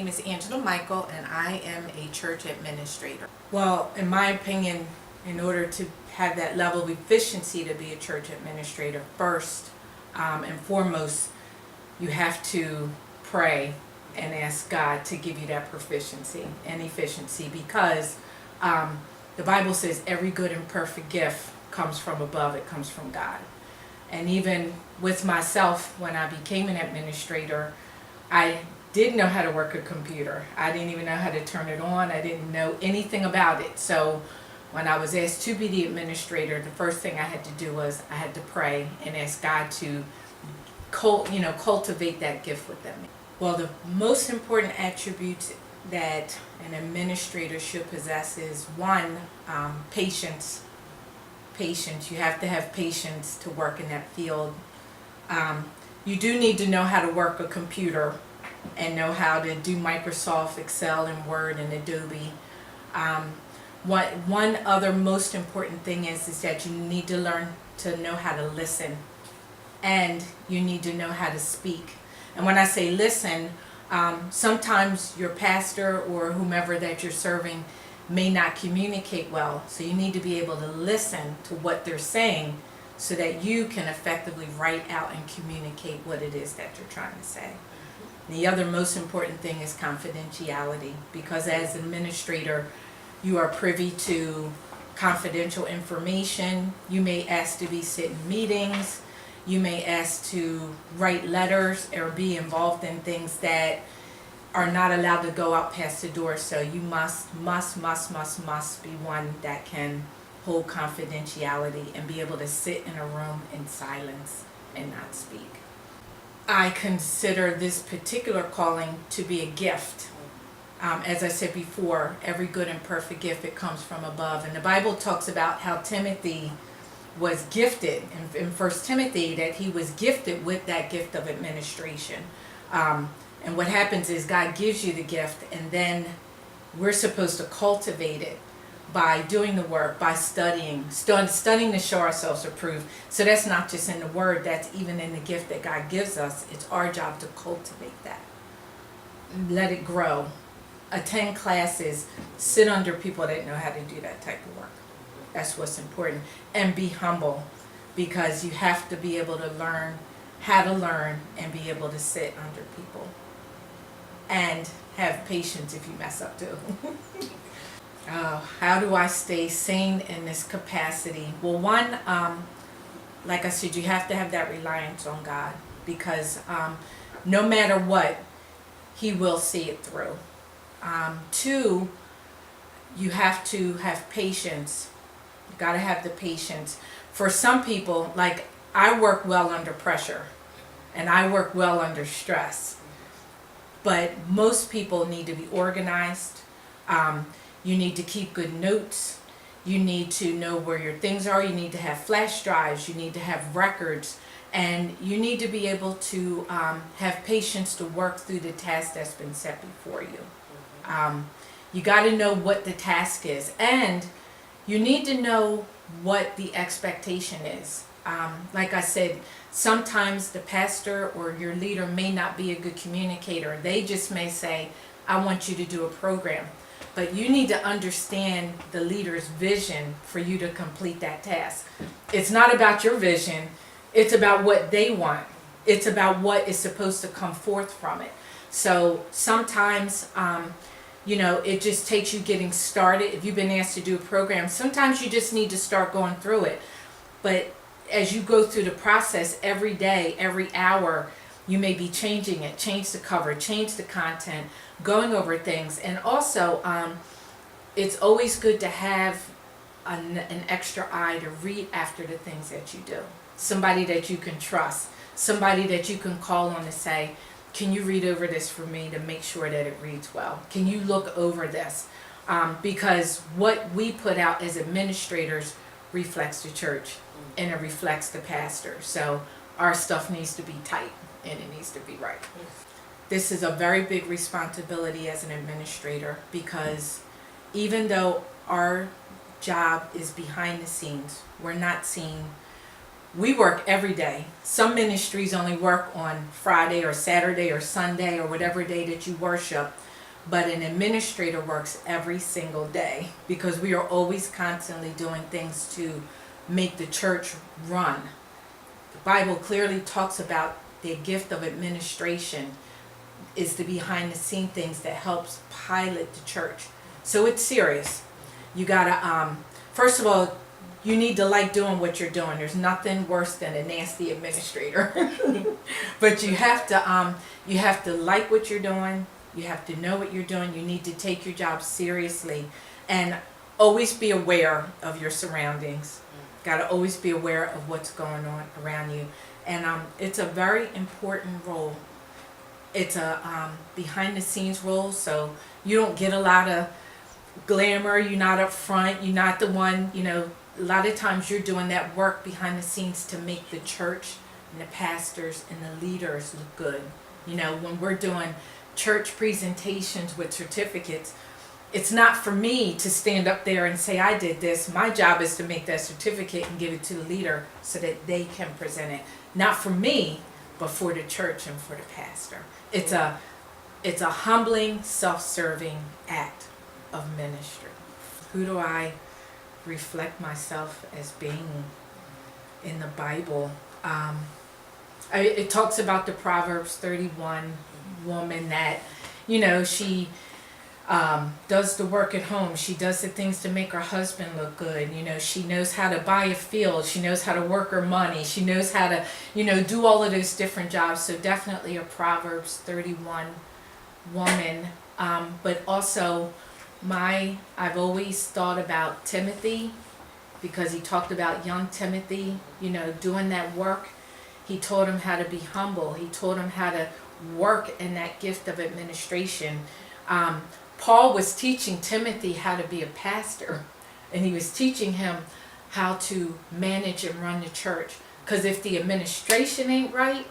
is Angela Michael, and I am a church administrator. Well, in my opinion, in order to have that level of efficiency to be a church administrator, first and foremost, you have to pray and ask God to give you that proficiency and efficiency, because the Bible says every good and perfect gift comes from above. It comes from God. And even with myself, when I became an administrator, I didn't know how to work a computer. I didn't even know how to turn it on. I didn't know anything about it. So when I was asked to be the administrator, the first thing I had to do was I had to pray and ask God to cultivate that gift within me. Well, the most important attribute that an administrator should possess is one, patience. Patience. You have to have patience to work in that field. You do need to know how to work a computer and know how to do Microsoft, Excel, and Word, and Adobe. One other most important thing is that you need to learn to know how to listen, and you need to know how to speak. And when I say listen, sometimes your pastor or whomever that you're serving may not communicate well, so you need to be able to listen to what they're saying so that you can effectively write out and communicate what it is that you're trying to say. The other most important thing is confidentiality, because as an administrator, you are privy to confidential information. You may ask to be sit in meetings. You may ask to write letters or be involved in things that are not allowed to go out past the door. So you must be one that can hold confidentiality and be able to sit in a room in silence and not speak. I consider this particular calling to be a gift. As I said before, every good and perfect gift, it comes from above. And the Bible talks about how Timothy was gifted in 1 Timothy, that he was gifted with that gift of administration. And what happens is God gives you the gift, and then we're supposed to cultivate it by doing the work, by studying to show ourselves approved. So that's not just in the word, that's even in the gift that God gives us. It's our job to cultivate that. Let it grow. Attend classes. Sit under people that know how to do that type of work. That's what's important. And be humble, because you have to be able to learn how to learn and be able to sit under people. And have patience if you mess up too. How do I stay sane in this capacity? Well, one, like I said, you have to have that reliance on God, because no matter what, He will see it through. Two, you have to have patience. You got to have the patience. For some people, like I work well under pressure, and I work well under stress. But most people need to be organized. You need to keep good notes. You need to know where your things are. You need to have flash drives. You need to have records. And you need to be able to have patience to work through the task that's been set before you. You got to know what the task is. And you need to know what the expectation is. Like I said, sometimes the pastor or your leader may not be a good communicator. They just may say, I want you to do a program. But you need to understand the leader's vision for you to complete that task. It's not about your vision. It's about what they want. It's about what is supposed to come forth from it. So sometimes, it just takes you getting started. If you've been asked to do a program, sometimes you just need to start going through it. But as you go through the process every day, every hour, you may be changing it, change the cover, change the content, going over things. And also, it's always good to have an extra eye to read after the things that you do. Somebody that you can trust, somebody that you can call on to say, can you read over this for me to make sure that it reads well? Can you look over this? Because what we put out as administrators reflects the church, and it reflects the pastor. So our stuff needs to be tight, and it needs to be right. This is a very big responsibility as an administrator, because even though our job is behind the scenes, we're not seen. We work every day. Some ministries only work on Friday or Saturday or Sunday or whatever day that you worship. but an administrator works every single day because we are always constantly doing things to make the church run. The Bible clearly talks about the gift of administration is the behind the scene things that helps pilot the church. So it's serious. You gotta, first of all, you need to like doing what you're doing. There's nothing worse than a nasty administrator. But you have to like what you're doing. You have to know what you're doing. You need to take your job seriously and always be aware of your surroundings. Got to always be aware of what's going on around you. And it's a very important role. It's a behind the scenes role, so you don't get a lot of glamour. You're not up front. You're not the one, a lot of times you're doing that work behind the scenes to make the church and the pastors and the leaders look good. When we're doing church presentations with certificates, it's not for me to stand up there and say I did this. My job is to make that certificate and give it to the leader so that they can present it. Not for me, but for the church and for the pastor. It's a humbling, self-serving act of ministry. Who do I reflect myself as being in the Bible? It talks about the Proverbs 31 woman that, she does the work at home. She does the things to make her husband look good. She knows how to buy a field. She knows how to work her money. She knows how to, do all of those different jobs. So definitely a Proverbs 31 woman. But also I've always thought about Timothy, because he talked about young Timothy, doing that work. He taught him how to be humble. He taught him how to work in that gift of administration. Paul was teaching Timothy how to be a pastor, and he was teaching him how to manage and run the church. Because if the administration ain't right,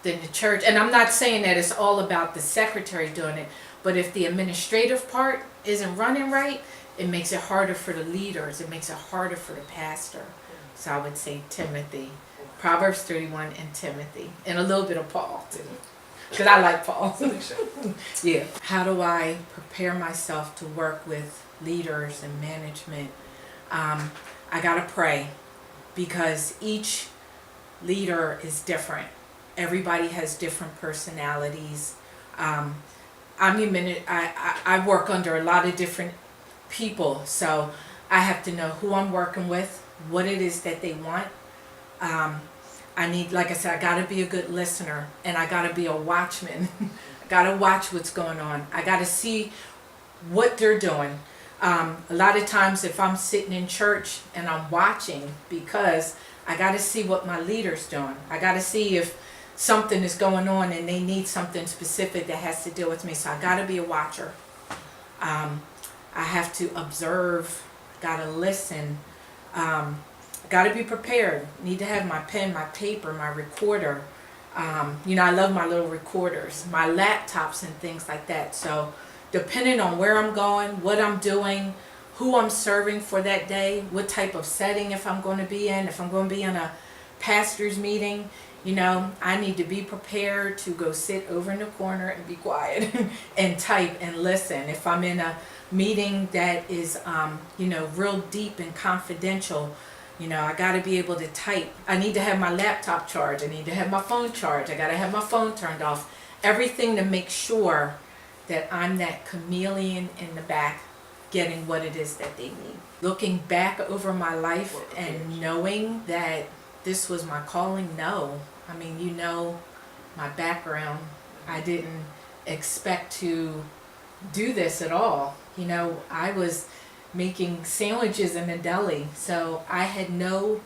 then the church, and I'm not saying that it's all about the secretary doing it, but if the administrative part isn't running right, it makes it harder for the leaders. It makes it harder for the pastor. So I would say Timothy, Proverbs 31 and Timothy, and a little bit of Paul too. Because I like Paul. Yeah. How do I prepare myself to work with leaders and management? I got to pray, because each leader is different. Everybody has different personalities. I work under a lot of different people, so I have to know who I'm working with, what it is that they want. I need, like I said, I got to be a good listener, and I got to be a watchman. I got to watch what's going on. I got to see what they're doing. A lot of times if I'm sitting in church and I'm watching, because I got to see what my leader's doing. I got to see if something is going on and they need something specific that has to deal with me. So I got to be a watcher. I have to observe, got to listen. Got to be prepared. Need to have my pen, my paper, my recorder. I love my little recorders, my laptops and things like that. So depending on where I'm going, what I'm doing, who I'm serving for that day, what type of setting if I'm going to be in, if I'm going to be in a pastor's meeting, I need to be prepared to go sit over in the corner and be quiet and type and listen. If I'm in a meeting that is, real deep and confidential, I got to be able to type. I need to have my laptop charged. I need to have my phone charged. I got to have my phone turned off. Everything to make sure that I'm that chameleon in the back getting what it is that they need. Looking back over my life and knowing that this was my calling, no. I mean, my background. I didn't expect to do this at all. I was making sandwiches in a deli, so I had no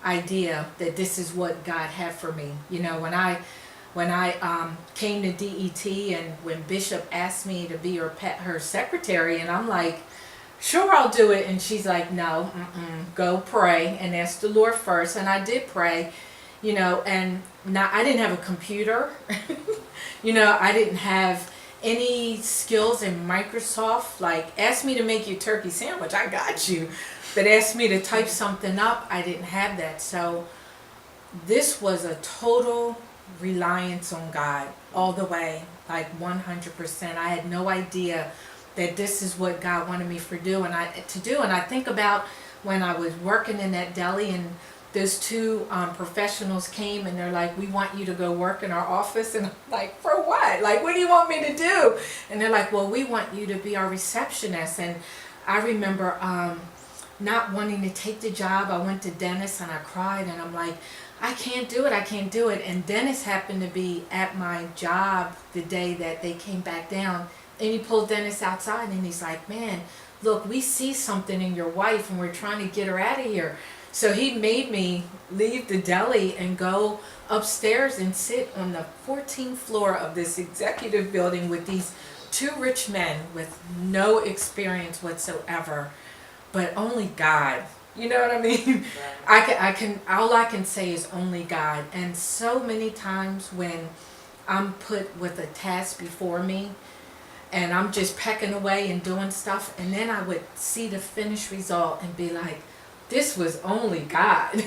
idea that this is what God had for me. When I came to DET, and when Bishop asked me to be her secretary, and I'm like, sure, I'll do it, and she's like, no, go pray and ask the Lord first. And I did pray, and I didn't have a computer. I didn't have any skills in Microsoft. Like, ask me to make you a turkey sandwich, I got you. But ask me to type something up, I didn't have that. So this was a total reliance on God all the way, like 100%. I had no idea that this is what God wanted me to do. And I think about when I was working in that deli, and those two professionals came and they're like, we want you to go work in our office. And I'm like, for what? Like, what do you want me to do? And they're like, well, we want you to be our receptionist. And I remember not wanting to take the job. I went to Dennis and I cried and I'm like, I can't do it. And Dennis happened to be at my job the day that they came back down. And he pulled Dennis outside and he's like, man, look, we see something in your wife and we're trying to get her out of here. So he made me leave the deli and go upstairs and sit on the 14th floor of this executive building with these two rich men with no experience whatsoever, but only God. You know what I mean? I can all I can say is only God. And so many times when I'm put with a task before me and I'm just pecking away and doing stuff, and then I would see the finished result and be like, this was only God.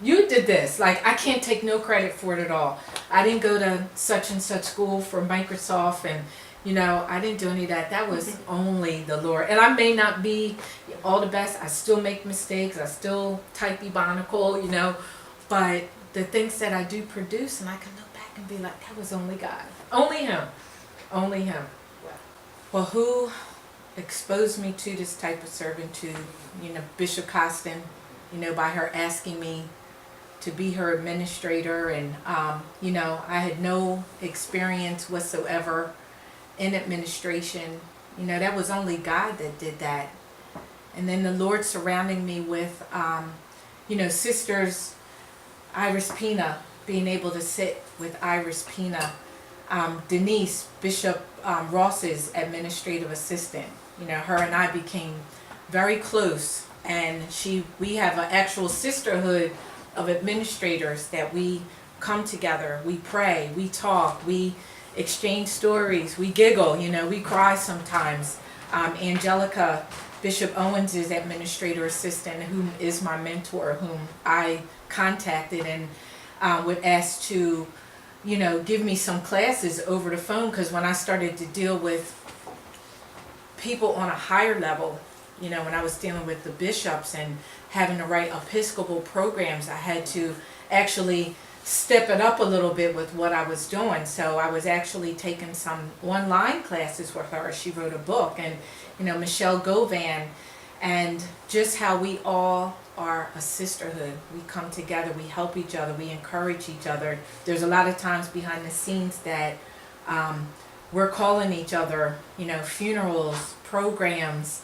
You did this. Like, I can't take no credit for it at all. I didn't go to such and such school for Microsoft, and I didn't do any of that. That was only the Lord. And I may not be all the best. I still make mistakes. I still type ebonical, but the things that I do produce, and I can look back and be like, that was only God. Only Him. Only Him. Well, who exposed me to this type of servitude? Bishop Costin, by her asking me to be her administrator, and I had no experience whatsoever in administration. That was only God that did that. And then the Lord surrounding me with sisters, Iris Pina, being able to sit with Iris Pina, Denise, Bishop Ross's administrative assistant. Her and I became very close, and we have an actual sisterhood of administrators that we come together, we pray, we talk, we exchange stories, we giggle, we cry sometimes. Angelica, Bishop Owens' administrator assistant, whom is my mentor, whom I contacted and would ask to give me some classes over the phone, because when I started to deal with people on a higher level, when I was dealing with the bishops and having to write Episcopal programs, I had to actually step it up a little bit with what I was doing. So I was actually taking some online classes with her. She wrote a book, and Michelle Govan, and just how we all are a sisterhood. We come together, we help each other, we encourage each other. There's a lot of times behind the scenes that we're calling each other, funerals, programs,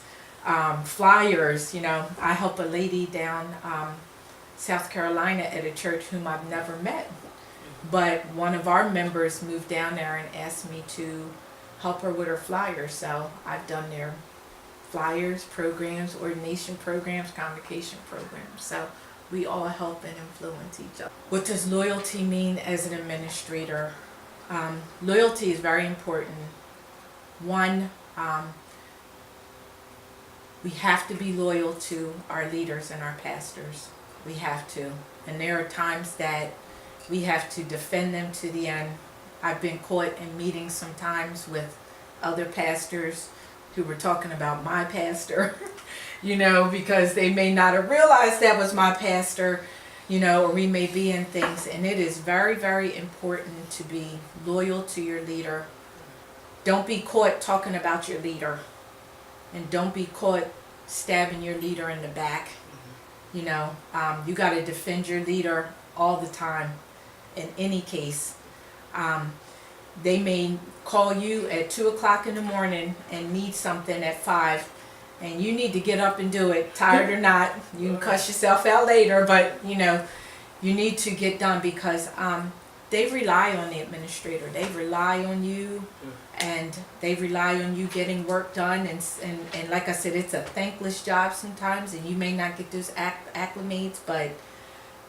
flyers. I help a lady down South Carolina at a church whom I've never met, but one of our members moved down there and asked me to help her with her flyers. So I've done their flyers, programs, ordination programs, convocation programs. So we all help and influence each other. What does loyalty mean as an administrator? Loyalty is very important. One, we have to be loyal to our leaders and our pastors. We have to. And there are times that we have to defend them to the end. I've been caught in meetings sometimes with other pastors who were talking about my pastor, because they may not have realized that was my pastor, or we may be in things. And it is very, very important to be loyal to your leader. Don't be caught talking about your leader, and don't be caught stabbing your leader in the back. You got to defend your leader all the time in any case. They may call you at 2 o'clock in the morning and need something at 5, and you need to get up and do it, tired or not. You can cuss yourself out later, but you need to get done, because they rely on the administrator. They rely on you, and they rely on you getting work done. And like I said, it's a thankless job sometimes, and you may not get those acclimates, but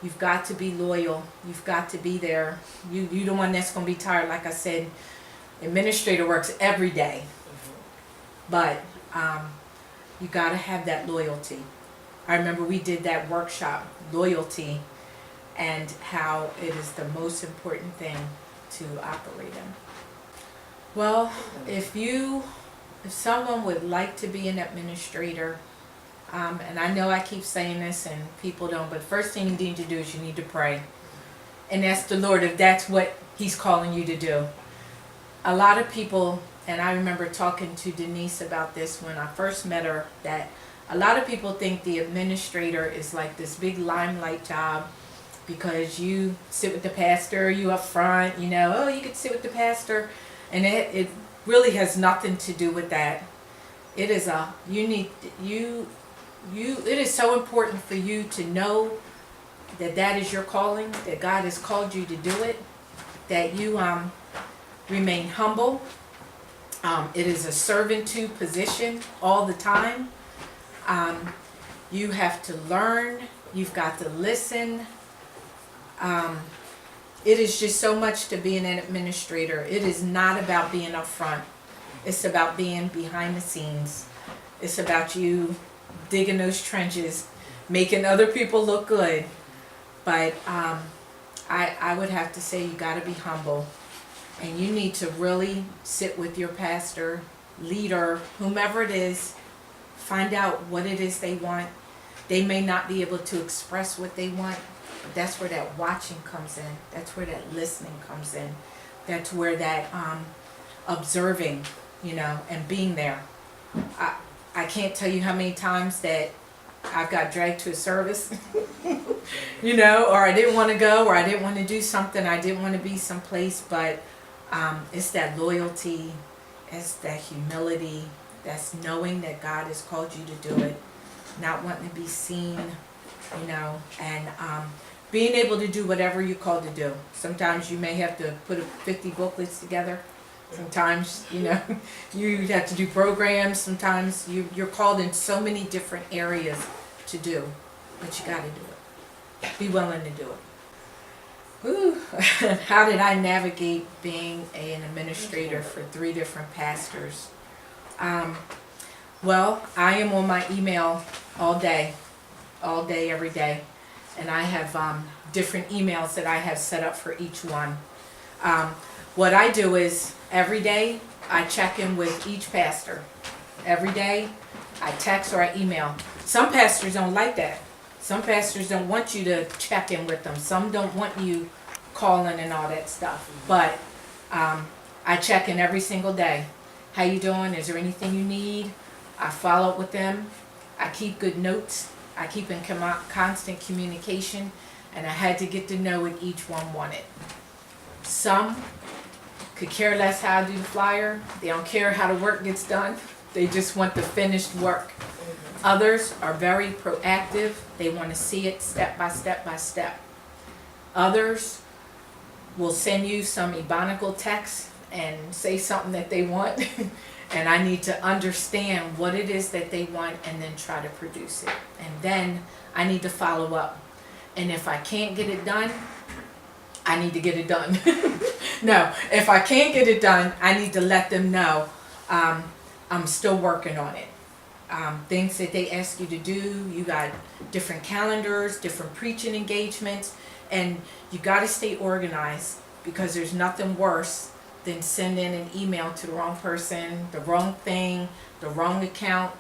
you've got to be loyal. You've got to be there. You're the one that's going to be tired. Like I said, administrator works every day, but you got to have that loyalty. I remember we did that workshop, loyalty, and how it is the most important thing to operate in. Well, if someone would like to be an administrator, and I know I keep saying this and people don't, but first thing you need to do is you need to pray and ask the Lord if that's what He's calling you to do. A lot of people, and I remember talking to Denise about this when I first met her, that a lot of people think the administrator is like this big limelight job because you sit with the pastor, you up front, you know, oh, you could sit with the pastor, and it really has nothing to do with that. It is it is so important for you to know that that is your calling, that God has called you to do it, that you remain humble. It is a servant to position all the time. You have to learn. You've got to listen. It is just so much to be an administrator. It is not about being up front. It's about being behind the scenes. It's about you digging those trenches, making other people look good. But I would have to say you got to be humble. And you need to really sit with your pastor, leader, whomever it is, find out what it is they want. They may not be able to express what they want, but that's where that watching comes in. That's where that listening comes in. That's where that observing, and being there. I can't tell you how many times that I've got dragged to a service, or I didn't want to go, or I didn't want to do something, I didn't want to be someplace, but it's that loyalty, it's that humility, that's knowing that God has called you to do it, not wanting to be seen, and being able to do whatever you're called to do. Sometimes you may have to put 50 booklets together. Sometimes, you have to do programs. Sometimes you're called in so many different areas to do, but you got to do it. Be willing to do it. Ooh, how did I navigate being an administrator for 3 different pastors? Well, I am on my email all day, every day. And I have different emails that I have set up for each one. What I do is every day I check in with each pastor. Every day I text or I email. Some pastors don't like that. Some pastors don't want you to check in with them. Some don't want you calling and all that stuff. But I check in every single day. How you doing? Is there anything you need? I follow up with them. I keep good notes. I keep in constant communication. And I had to get to know what each one wanted. Some could care less how I do the flyer. They don't care how the work gets done. They just want the finished work. Others are very proactive. They want to see it step by step by step. Others will send you some ebonical text and say something that they want. And I need to understand what it is that they want and then try to produce it. And then I need to follow up. And if I can't get it done, I need to get it done. No, if I can't get it done, I need to let them know I'm still working on it. Things that they ask you to do, you got different calendars, different preaching engagements, and you got to stay organized, because there's nothing worse than sending an email to the wrong person, the wrong thing, the wrong account.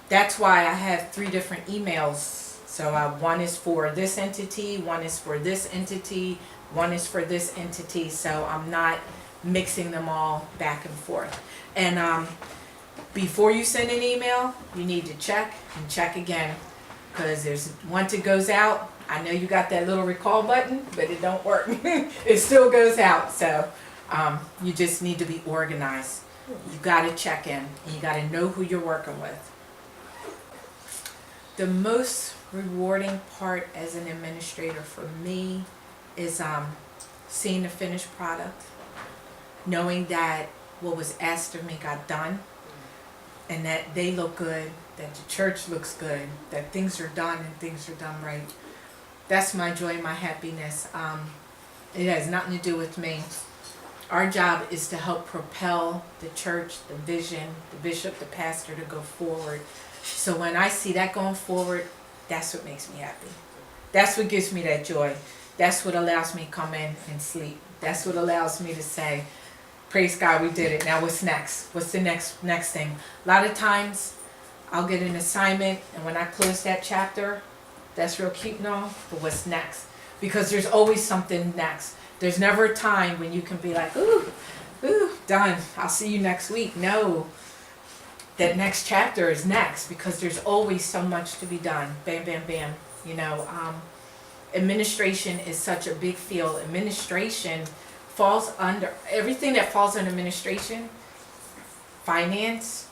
That's why I have 3 different emails. So one is for this entity, one is for this entity, one is for this entity. So I'm not mixing them all back and forth. And before you send an email, you need to check and check again, because once it goes out, I know you got that little recall button, but it don't work. It still goes out. So you just need to be organized. You got to check in, and you got to know who you're working with. The most rewarding part as an administrator for me is seeing the finished product, knowing that what was asked of me got done, and that they look good, that the church looks good, that things are done and things are done right. That's my joy, my happiness. It has nothing to do with me. Our job is to help propel the church, the vision, the bishop, the pastor to go forward. So when I see that going forward, that's what makes me happy. That's what gives me that joy. That's what allows me to come in and sleep. That's what allows me to say, praise God, we did it. Now what's next? What's the next thing? A lot of times I'll get an assignment, and when I close that chapter, that's real cute and all, but what's next? Because there's always something next. There's never a time when you can be like, ooh, done. I'll see you next week. No, that next chapter is next, because there's always so much to be done. Bam, bam, bam. You know, administration is such a big field. Administration falls under, everything that falls under administration, finance,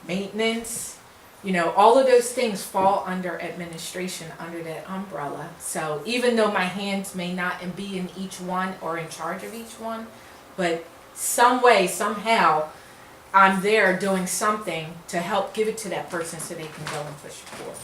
maintenance, you know, all of those things fall under administration, under that umbrella. So even though my hands may not be in each one or in charge of each one, but some way, somehow, I'm there doing something to help give it to that person so they can go and push it forward.